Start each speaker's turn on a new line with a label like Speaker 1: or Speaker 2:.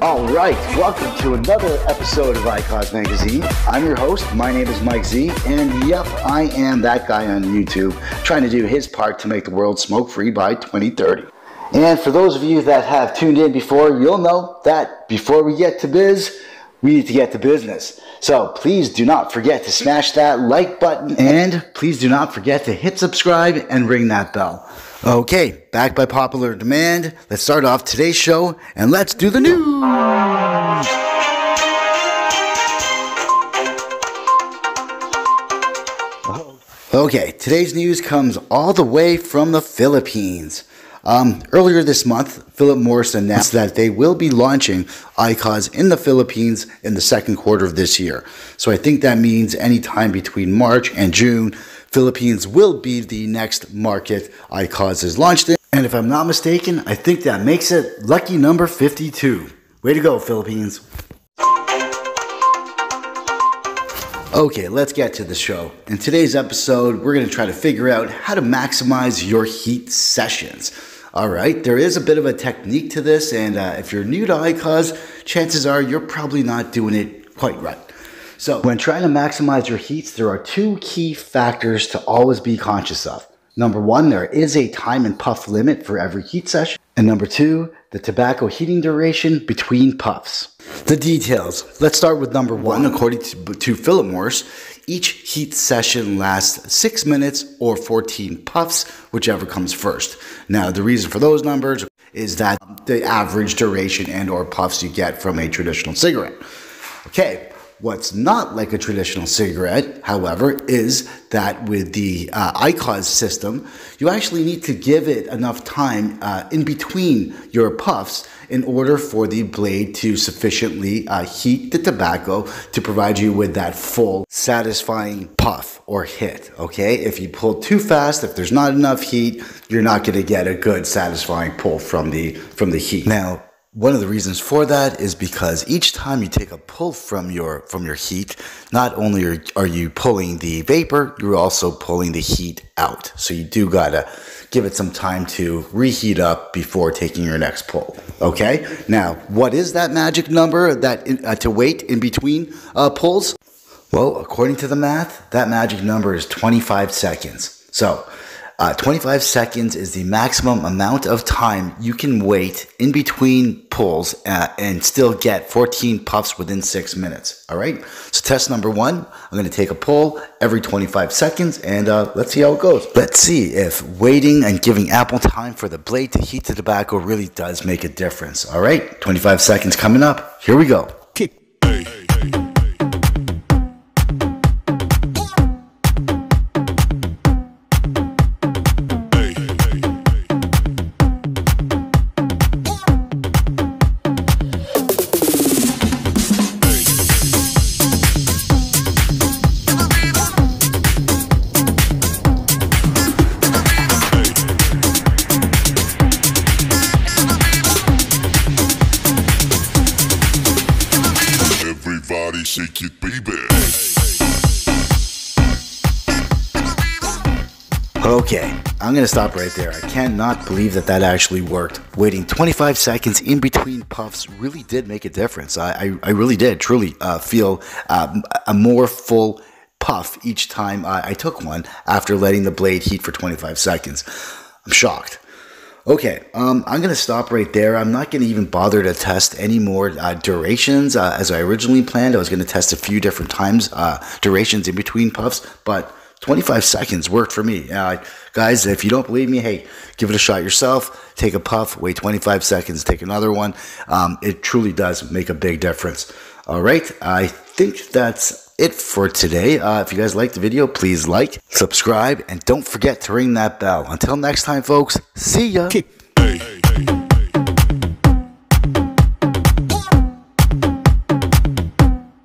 Speaker 1: Alright, welcome to another episode of Iqos Magazine. I'm your host, my name is Mike Z, and yep, I am that guy on YouTube trying to do his part to make the world smoke-free by 2030. And for those of you that have tuned in before, you'll know that before we get to biz, we need to get to business. So please do not forget to smash that like button, and please do not forget to hit subscribe and ring that bell. Okay, back by popular demand, let's start off today's show and let's do the news. Okay, today's news comes all the way from the Philippines. Earlier this month, Philip Morris announced that they will be launching Iqos in the Philippines in the second quarter of this year. So I think that means anytime between March and June, Philippines will be the next market Iqos is launched in. And if I'm not mistaken, I think that makes it lucky number 52. Way to go, Philippines. Okay, let's get to the show. In today's episode, we're going to try to figure out how to maximize your HEET sessions. All right, there is a bit of a technique to this, and if you're new to Iqos, chances are you're probably not doing it quite right. So when trying to maximize your HEETs, there are two key factors to always be conscious of. Number one, there is a time and puff limit for every HEET session. And number two, the tobacco heating duration between puffs. The details. Let's start with number one. According to Philip Morris, each HEET session lasts 6 minutes or 14 puffs, whichever comes first. Now, the reason for those numbers is that the average duration and or puffs you get from a traditional cigarette. Okay. What's not like a traditional cigarette, however, is that with the Iqos system, you actually need to give it enough time in between your puffs in order for the blade to sufficiently heat the tobacco to provide you with that full, satisfying puff or hit, okay? If you pull too fast, if there's not enough heat, you're not going to get a good, satisfying pull from the heat. Now, one of the reasons for that is because each time you take a pull from your HEET, not only are you pulling the vapor, you're also pulling the heat out. So you do gotta give it some time to reheat up before taking your next pull. Okay? Now, what is that magic number that to wait in between pulls? Well, according to the math, that magic number is 25 seconds. So 25 seconds is the maximum amount of time you can wait in between pulls and still get 14 puffs within 6 minutes. All right. So test number one, I'm going to take a pull every 25 seconds and let's see how it goes. Let's see if waiting and giving ample time for the blade to heat the tobacco really does make a difference. All right. 25 seconds coming up. Here we go.
Speaker 2: Shake it, baby.
Speaker 1: Okay, I'm going to stop right there. I cannot believe that actually worked. Waiting 25 seconds in between puffs really did make a difference. I really did truly feel a more full puff each time I took one after letting the blade heat for 25 seconds. I'm shocked. Okay, I'm going to stop right there. I'm not going to even bother to test any more durations as I originally planned. I was going to test a few different times, durations in between puffs, but 25 seconds worked for me. Guys, if you don't believe me, hey, give it a shot yourself. Take a puff, wait 25 seconds, take another one. It truly does make a big difference. All right, I think that's it for today. If you guys liked the video, please like, subscribe, and don't forget to ring that bell. Until next time, folks, see ya.